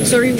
Sorry,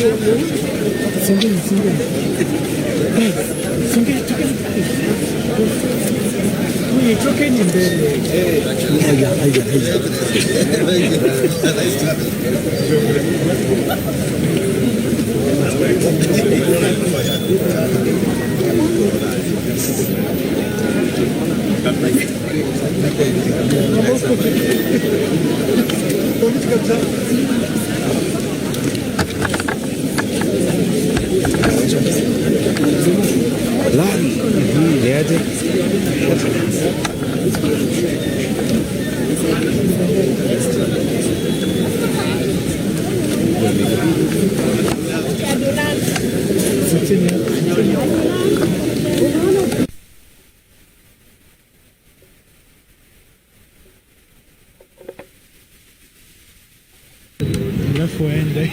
Alafu ende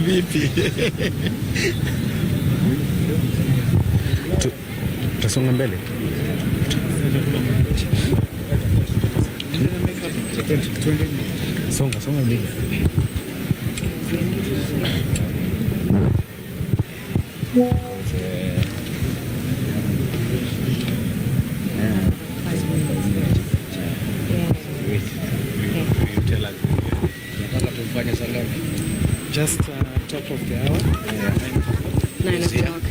vipi? Tutasonga mbele. Songa mbele. Just top of the hour. 9 o'clock.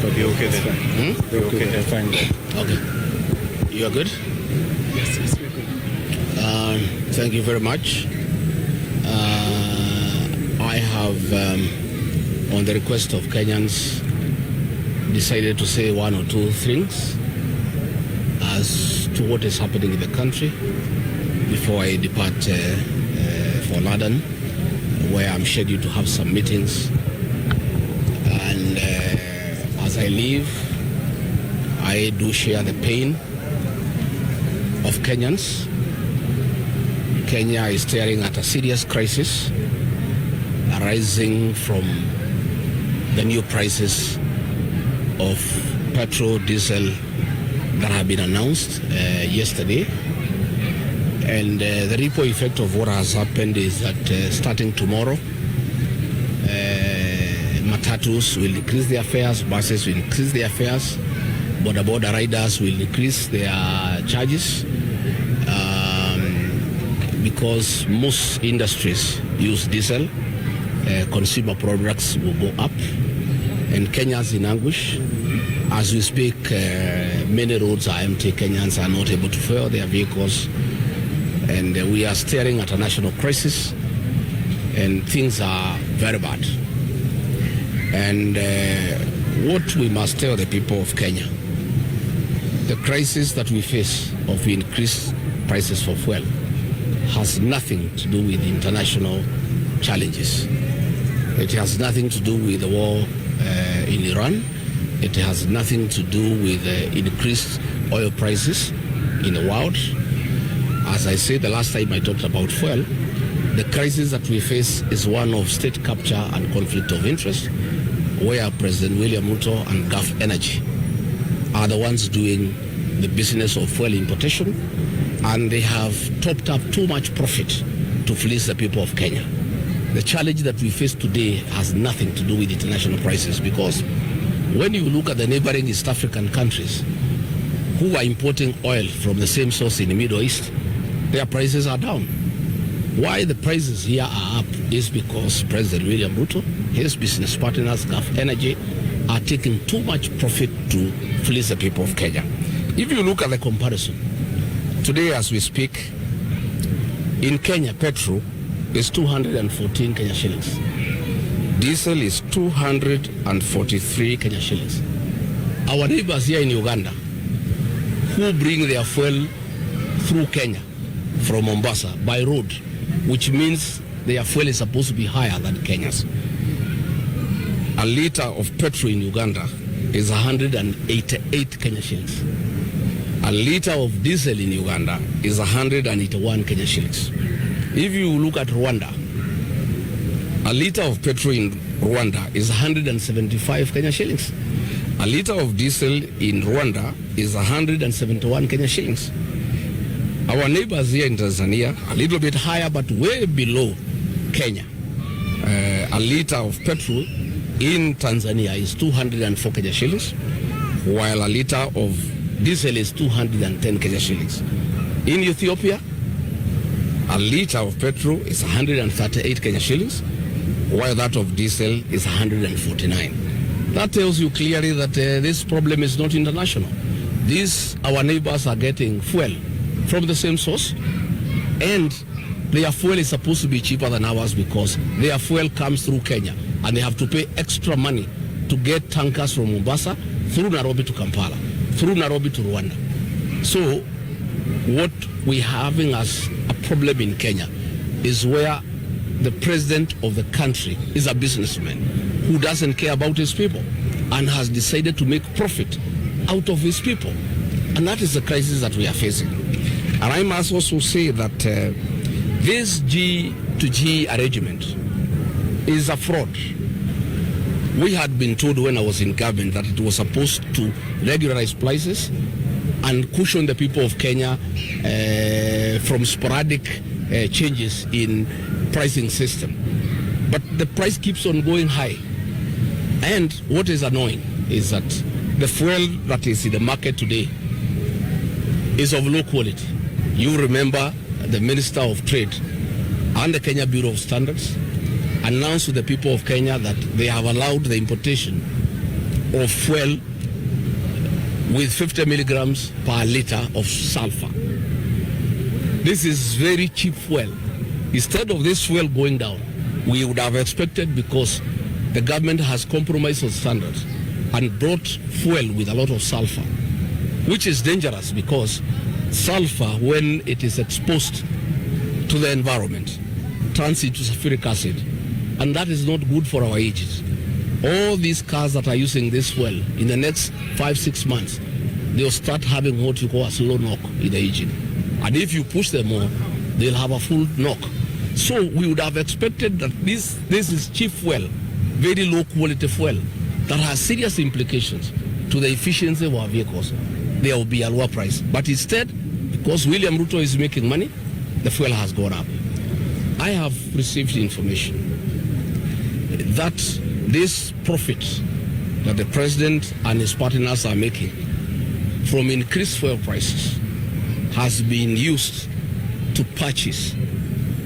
You okay then? You're okay. They're fine. Okay. You are good? Yes, we're good. Thank you very much. I have, on the request of Kenyans, decided to say one or two things as to what is happening in the country before I depart for London, where I'm scheduled to have some meetings. And as I leave, I do share the pain of Kenyans. Kenya is staring at a serious crisis arising from the new prices of petrol, diesel that have been announced yesterday. And the ripple effect of what has happened is that starting tomorrow, matatus will increase their fares, buses will increase their fares, border riders will increase their charges because most industries use diesel. Consumer products will go up, and Kenyans in anguish. As we speak, many roads are empty. Kenyans are not able to fuel their vehicles, and we are staring at a national crisis, and things are very bad. And what we must tell the people of Kenya, the crisis that we face of increased prices for fuel has nothing to do with international challenges. It has nothing to do with the war in Iran. It has nothing to do with increased oil prices in the world. As I said the last time I talked about fuel, the crisis that we face is one of state capture and conflict of interest, where President William Ruto and Gulf Energy are the ones doing the business of fuel importation, and they have topped up too much profit to fleece the people of Kenya. The challenge that we face today has nothing to do with international prices, because when you look at the neighboring East African countries who are importing oil from the same source in the Middle East, their prices are down. Why the prices here are up is because President William Ruto, his business partners, Gulf Energy, are taking too much profit to fleece the people of Kenya. If you look at the comparison, today as we speak, in Kenya, petrol is 214 Kenya shillings. Diesel is 243 Kenya shillings. Our neighbors here in Uganda, who bring their fuel through Kenya from Mombasa by road, which means their fuel is supposed to be higher than Kenya's. A liter of petrol in Uganda is 188 Kenya shillings. A liter of diesel in Uganda is 181 Kenya shillings. If you look at Rwanda, a liter of petrol in Rwanda is 175 Kenya shillings. A liter of diesel in Rwanda is 171 Kenya shillings. Our neighbors here in Tanzania, a little bit higher but way below Kenya. A liter of petrol in Tanzania is 204 Kenya shillings, while a liter of diesel is 210 Kenya shillings. In Ethiopia, a liter of petrol is 138 Kenya shillings, while that of diesel is 149. That tells you clearly that this problem is not international. Our neighbors are getting fuel from the same source, and their fuel is supposed to be cheaper than ours because their fuel comes through Kenya, and they have to pay extra money to get tankers from Mombasa through Nairobi to Kampala, through Nairobi to Rwanda. So what we're having as a problem in Kenya is where the president of the country is a businessman who doesn't care about his people and has decided to make profit out of his people. And that is the crisis that we are facing. And I must also say that this G to G arrangement is a fraud. We had been told when I was in government that it was supposed to regularize prices and cushion the people of Kenya from sporadic changes in pricing system. But the price keeps on going high. And what is annoying is that the fuel that is in the market today is of low quality. You remember the Minister of Trade and the Kenya Bureau of Standards announced to the people of Kenya that they have allowed the importation of fuel with 50 milligrams per liter of sulfur. This is very cheap fuel. Instead of this fuel going down, we would have expected, because the government has compromised on standards and brought fuel with a lot of sulfur, which is dangerous because sulfur, when it is exposed to the environment, turns into sulfuric acid, and that is not good for our engines. All these cars that are using this fuel, in the next 5-6 months, they'll start having what you call a slow knock in the engine. And if you push them more, they'll have a full knock. So we would have expected that this is cheap fuel, very low quality fuel, that has serious implications to the efficiency of our vehicles. There will be a lower price. But instead, because William Ruto is making money, the fuel has gone up. I have received information that this profit that the president and his partners are making from increased fuel prices has been used to purchase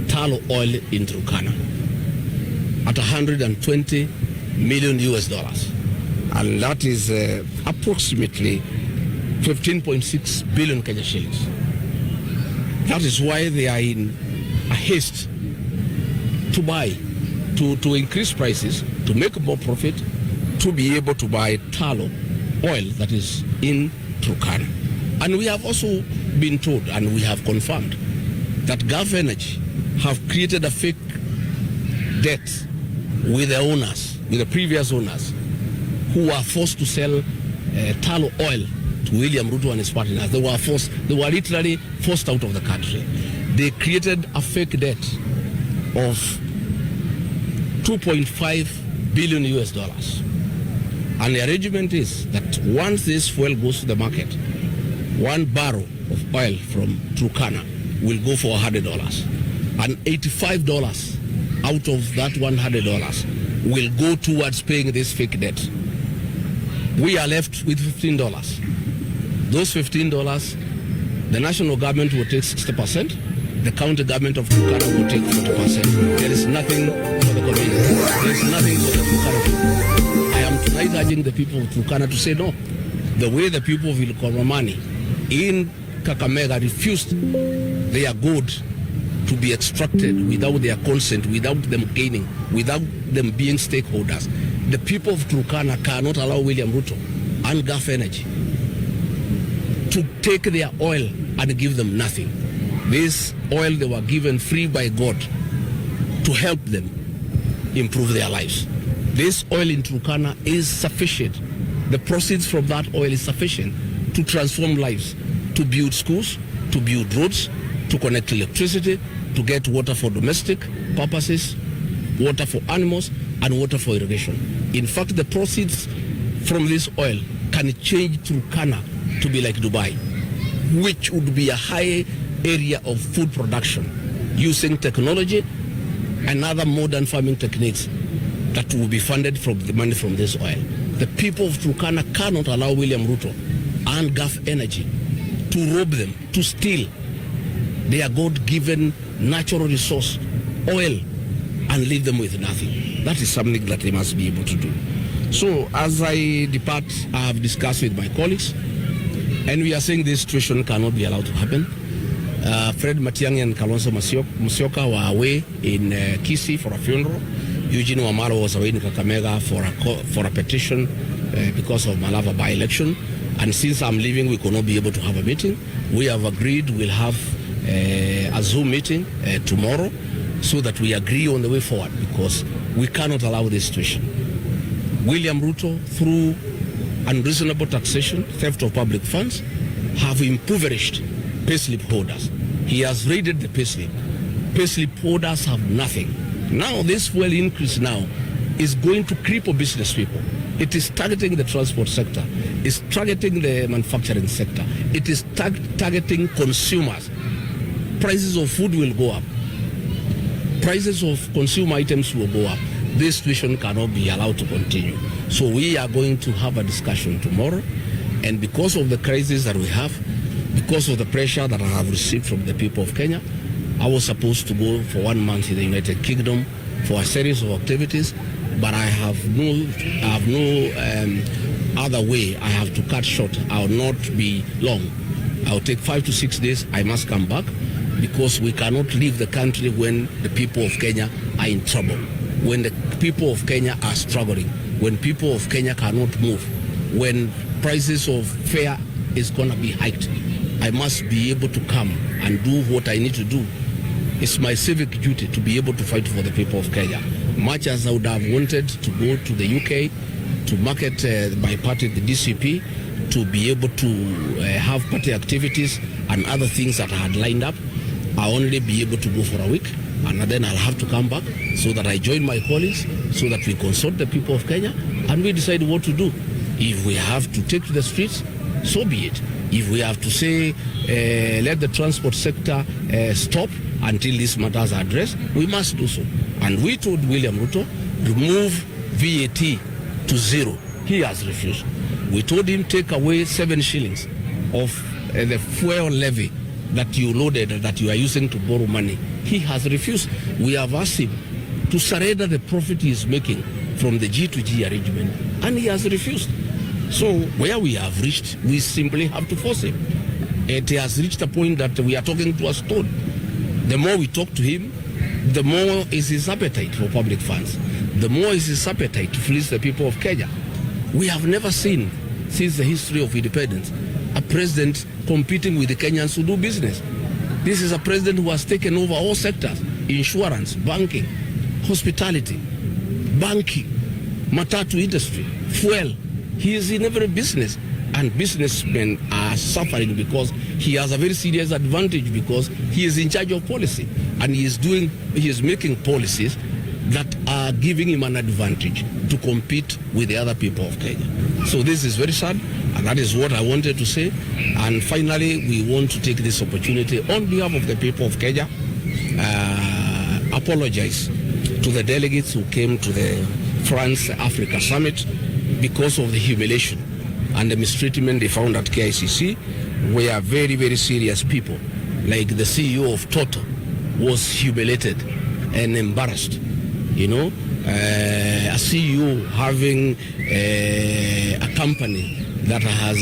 tallow oil in Turkana at $120 million US. And that is approximately 15.6 billion Kenya shillings. That is why they are in a haste to buy, to increase prices, to make more profit, to be able to buy tallow oil that is in Turkana. And we have also been told, and we have confirmed, that Gulf Energy have created a fake debt with the owners, with the previous owners, who were forced to sell tallow oil to William Ruto and his partners. They were literally forced out of the country. They created a fake debt of $2.5 billion US. And the arrangement is that once this fuel goes to the market, 1 barrel of oil from Turkana will go for $100. And $85 out of that $100 will go towards paying this fake debt. We are left with $15. Those $15, the national government will take 60%, the county government of Turkana will take 40%. There is nothing for the community. There is nothing for the Turkana people. I am tonight urging the people of Turkana to say no. The way the people of Ilkoromani in Kakamega refused their gold to be extracted without their consent, without them gaining, without them being stakeholders. The people of Turkana cannot allow William Ruto and Gulf Energy to take their oil and give them nothing. This oil they were given free by God to help them improve their lives. This oil in Turkana is sufficient. The proceeds from that oil is sufficient to transform lives, to build schools, to build roads, to connect electricity, to get water for domestic purposes, water for animals, and water for irrigation. In fact, the proceeds from this oil can change Turkana to be like Dubai, which would be a high area of food production using technology and other modern farming techniques that will be funded from the money from this oil. The people of Turkana cannot allow William Ruto and Gulf Energy to rob them, to steal their God-given natural resource, oil, and leave them with nothing. That is something that they must be able to do. So as I depart, I have discussed with my colleagues, and we are saying this situation cannot be allowed to happen. Fred Matiang'i and Kalonzo Musyoka were away in Kisii for a funeral. Eugene Wamalwa was away in Kakamega for a petition because of Malava by-election. And since I'm leaving, we could not be able to have a meeting. We have agreed we'll have a Zoom meeting tomorrow so that we agree on the way forward, because we cannot allow this situation. William Ruto, through unreasonable taxation, theft of public funds, have impoverished payslip holders. He has raided the payslip. Payslip holders have nothing. Now this fuel increase now is going to cripple business people. It is targeting the transport sector. It's targeting the manufacturing sector. It is targeting consumers. Prices of food will go up. Prices of consumer items will go up. This situation cannot be allowed to continue. So we are going to have a discussion tomorrow. And because of the crisis that we have, because of the pressure that I have received from the people of Kenya, I was supposed to go for 1 month in the United Kingdom for a series of activities, but I have no other way I have to cut short. I'll not be long. I'll take 5 to 6 days. I must come back because we cannot leave the country when the people of Kenya are in trouble, when the people of Kenya are struggling, when people of Kenya cannot move, when prices of fare is going to be hiked. I must be able to come and do what I need to do. It's my civic duty to be able to fight for the people of Kenya. Much as I would have wanted to go to the UK to market my party, the DCP, to be able to have party activities and other things that I had lined up, I'll only be able to go for a week, and then I'll have to come back so that I join my colleagues, so that we consult the people of Kenya, and we decide what to do. If we have to take to the streets, so be it. If we have to say, let the transport sector stop until these matters are addressed, we must do so. And we told William Ruto, remove VAT to 0. He has refused. We told him, take away 7 shillings of the fuel levy that you loaded, that you are using to borrow money. He has refused. We have asked him to surrender the profit he is making from the G2G arrangement, and he has refused. So where we have reached, we simply have to force him. It has reached a point that we are talking to a stone. The more we talk to him, the more is his appetite for public funds. The more is his appetite to fleece the people of Kenya. We have never seen, since the history of independence, a president competing with the Kenyans who do business. This is a president who has taken over all sectors: insurance, banking, hospitality, banking, matatu industry, fuel. He is in every business, and businessmen are suffering because he has a very serious advantage, because he is in charge of policy, and he is making policies that are giving him an advantage to compete with the other people of Kenya. So this is very sad, and that is what I wanted to say. And finally, we want to take this opportunity on behalf of the people of Kenya, apologize to the delegates who came to the France-Africa Summit because of the humiliation and the mistreatment they found at KICC. We are very, very serious people. Like the CEO of Total was humiliated and embarrassed. You know, a CEO having a company that has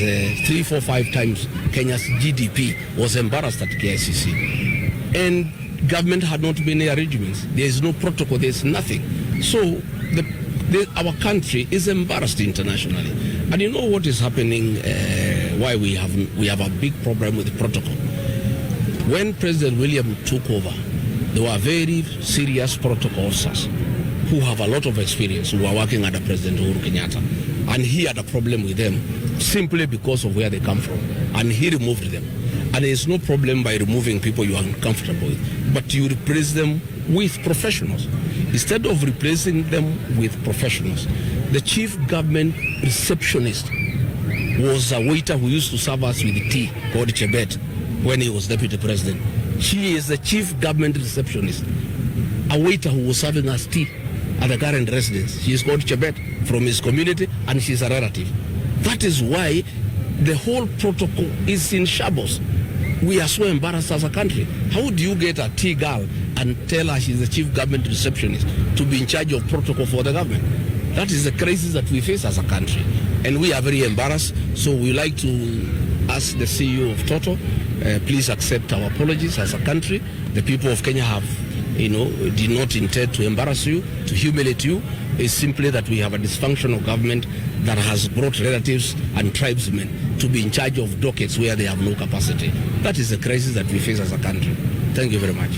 3, 4, 5 times Kenya's GDP was embarrassed at KICC. And government had not made any arrangements. There is no protocol, there is nothing. So our country is embarrassed internationally. And you know what is happening, why we have a big problem with the protocol. When President William took over, there were very serious protocol officers who have a lot of experience, who are working under President Uhuru Kenyatta. And he had a problem with them simply because of where they come from. And he removed them. And there is no problem by removing people you are uncomfortable with, but you replace them with professionals. Instead of replacing them with professionals, the chief government receptionist was a waiter who used to serve us with tea called Chebet when he was deputy president. She is the chief government receptionist, a waiter who was serving us tea at the current residence. She is called Chebet from his community, and she's a relative. That is why the whole protocol is in shambles. We are so embarrassed as a country. How do you get a tea girl and tell her she's the chief government receptionist to be in charge of protocol for the government? That is the crisis that we face as a country. And we are very embarrassed. So we like to ask the CEO of Total, please accept our apologies as a country. The people of Kenya have, did not intend to embarrass you, to humiliate you. It's simply that we have a dysfunctional government that has brought relatives and tribesmen to be in charge of dockets where they have no capacity. That is the crisis that we face as a country. Thank you very much.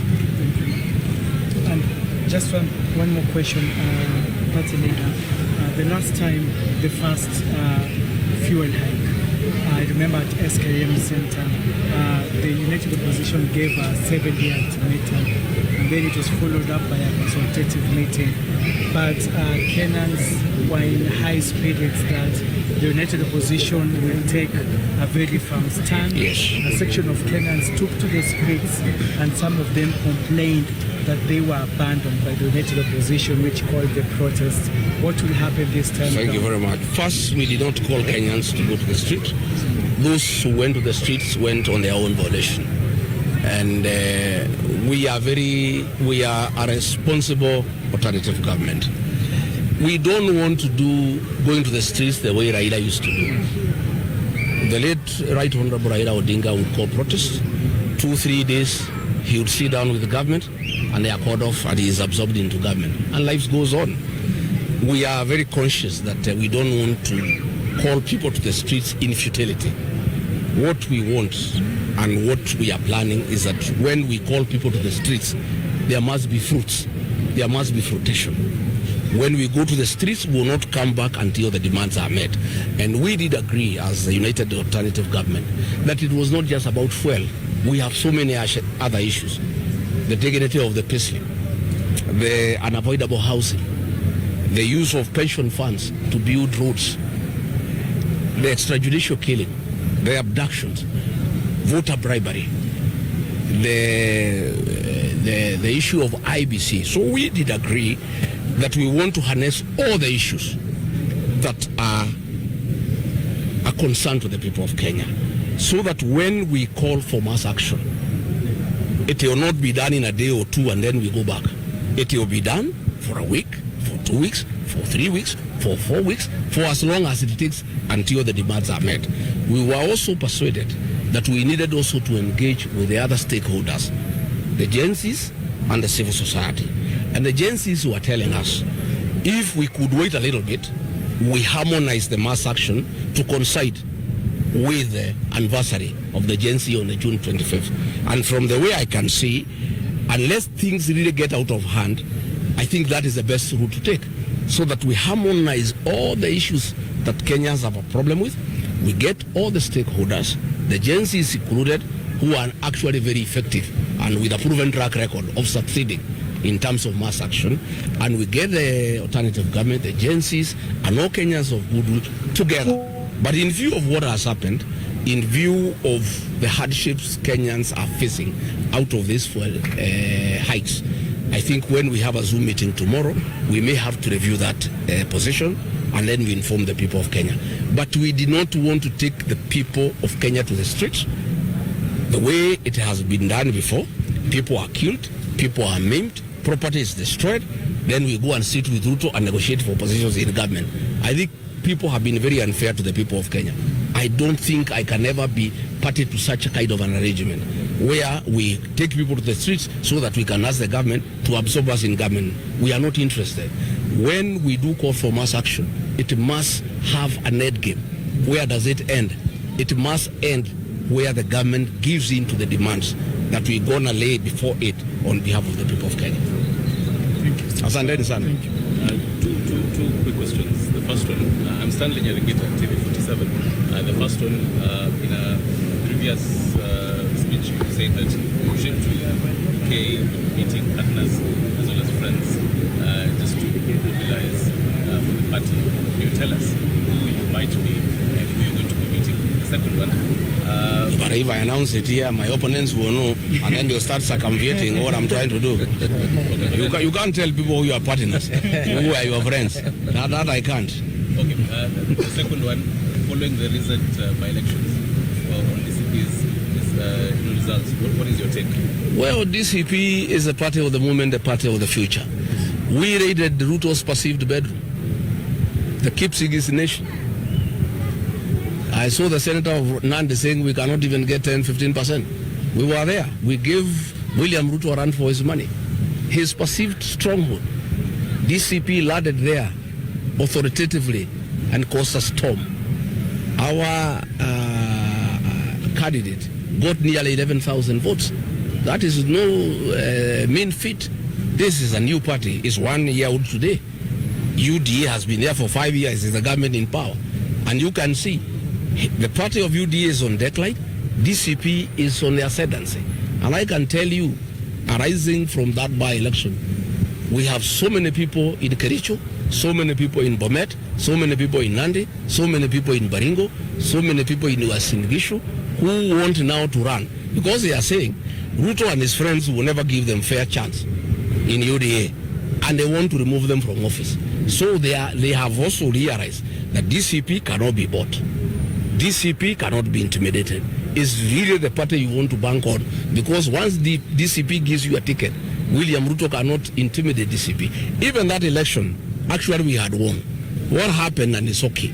And just one more question, Party Leader. The last time, the first fuel hike, I remember at SKM Center, the United Opposition gave a 7-year ultimatum, and then it was followed up by a consultative meeting. But Kenyans were in high spirits that the United Opposition will take a very firm stand. Yes. A section of Kenyans took to the streets, and some of them complained that they were abandoned by the United Opposition, which called the protest. What will happen this time? Thank you very much. First, we did not call Kenyans to go to the street. Those who went to the streets went on their own volition. And we are a responsible alternative government. We don't want to do going to the streets the way Raila used to do. The late Right Honorable Raila Odinga would call protests. 2-3 days, he would sit down with the government and they are called off and he is absorbed into government. And life goes on. We are very conscious that we don't want to call people to the streets in futility. What we want and what we are planning is that when we call people to the streets, there must be fruits. There must be fruition. When we go to the streets, we will not come back until the demands are met. And we did agree as the United Alternative Government that it was not just about fuel. We have so many other issues. The dignity of the payslip, the unavoidable housing, the use of pension funds to build roads, the extrajudicial killing, the abductions, voter bribery, the issue of IBC. So we did agree that we want to harness all the issues that are a concern to the people of Kenya, so that when we call for mass action, it will not be done in a day or two and then we go back. It will be done for a week, for 2 weeks, for 3 weeks, for 4 weeks, for as long as it takes until the demands are met. We were also persuaded that we needed also to engage with the other stakeholders, the agencies and the civil society. And the agencies were telling us, if we could wait a little bit, we harmonize the mass action to coincide with the anniversary of the agency on the June 25th. And from the way I can see, unless things really get out of hand, I think that is the best route to take, so that we harmonize all the issues that Kenyans have a problem with. We get all the stakeholders, the agencies included, who are actually very effective and with a proven track record of succeeding in terms of mass action, and we get the alternative government, the agencies, and all Kenyans of goodwill together. But in view of what has happened, in view of the hardships Kenyans are facing out of these hikes, I think when we have a Zoom meeting tomorrow, we may have to review that position, and then we inform the people of Kenya. But we did not want to take the people of Kenya to the streets the way it has been done before. People are killed, people are maimed, property is destroyed, then we go and sit with Ruto and negotiate for positions in government. I think people have been very unfair to the people of Kenya. I don't think I can ever be party to such a kind of an arrangement where we take people to the streets so that we can ask the government to absorb us in government. We are not interested. When we do call for mass action, it must have an end game. Where does it end? It must end where the government gives in to the demands that we're going to lay before it on behalf of the people of Kenya. Thank you. Asante sana. Two quick questions. The first one, I'm Stanley Nyarigita, TV47. The first one, in a previous speech, you said that you should UK meeting partners as well as friends just to mobilize for the party. Can you tell us who you might be and who you're going to be meeting? The second one. But if I announce it here, my opponents will know, and then they'll start circumventing what I'm trying to do. You can't tell people who you are partners, who are your friends. That I can't. Okay. The second one, following the recent by-elections on DCP's results, what is your take? Well, DCP is the party of the moment, the party of the future. We raided Ruto's perceived bedroom, the keepsake nation. I saw the senator of Nandi saying we cannot even get 10-15%. We were there. We gave William Ruto a run for his money. His perceived stronghold, DCP landed there authoritatively and caused a storm. Our candidate got nearly 11,000 votes. That is no mean feat. This is a new party. It's 1 year old today. UDA has been there for 5 years. It's the government in power. And you can see the party of UDA is on decline. DCP is on the ascendancy. And I can tell you, arising from that by-election, we have so many people in Kericho, so many people in Bomet, so many people in Nandi, so many people in Baringo, so many people in Uasin Gishu who want now to run. Because they are saying Ruto and his friends will never give them fair chance in UDA. And they want to remove them from office. So they have also realized that DCP cannot be bought. DCP cannot be intimidated. It's really the party you want to bank on, because once the DCP gives you a ticket, William Ruto cannot intimidate DCP. Even that election, actually we had won. What happened, and it's okay.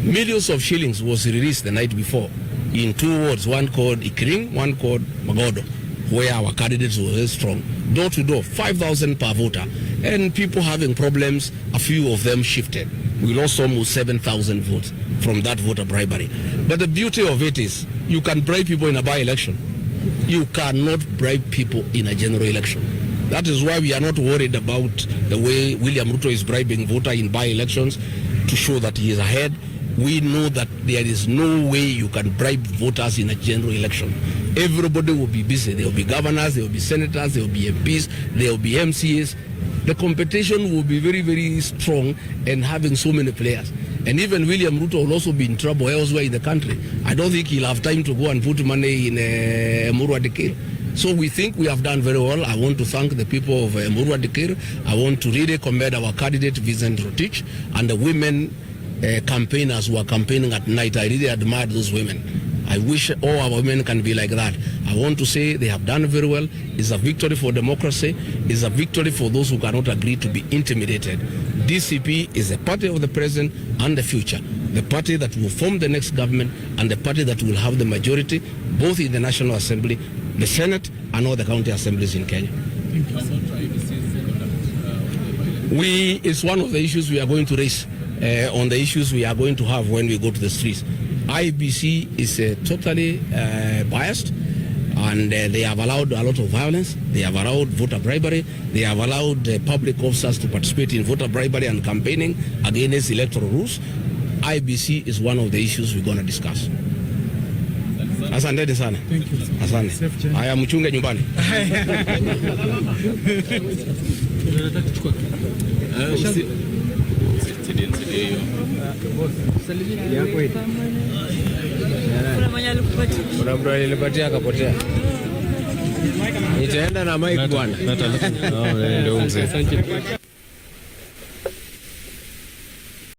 Millions of shillings was released the night before in 2 wards, one called Ikiring, one called Magodo, where our candidates were very strong. Door to door, 5,000 per voter. And people having problems, a few of them shifted. We lost almost 7,000 votes from that voter bribery. But the beauty of it is, you can bribe people in a by-election. You cannot bribe people in a general election. That is why we are not worried about the way William Ruto is bribing voters in by-elections to show that he is ahead. We know that there is no way you can bribe voters in a general election. Everybody will be busy. There will be governors, there will be senators, there will be MPs, there will be MCAs. The competition will be very, very strong and having so many players. And even William Ruto will also be in trouble elsewhere in the country. I don't think he'll have time to go and put money in Murwa Dikir. So we think we have done very well. I want to thank the people of Murwa Dikir. I want to really commend our candidate, Vincent Rotich, and the women campaigners who are campaigning at night. I really admire those women. I wish all our women can be like that. I want to say they have done very well. It's a victory for democracy. It's a victory for those who cannot agree to be intimidated. DCP is the party of the present and the future. The party that will form the next government and the party that will have the majority both in the National Assembly, the Senate, and all the county assemblies in Kenya. It's one of the issues we are going to raise on the issues we are going to have when we go to the streets. IBC is totally biased, and they have allowed a lot of violence. They have allowed voter bribery. They have allowed public officers to participate in voter bribery and campaigning against electoral rules. IBC is one of the issues we're going to discuss. Asante sana. Thank you. Asante. Haya, mchunge nyumbani. Kuna mtu alinipatia akapotea. Nitaenda na mic bwana. Ndio mzee.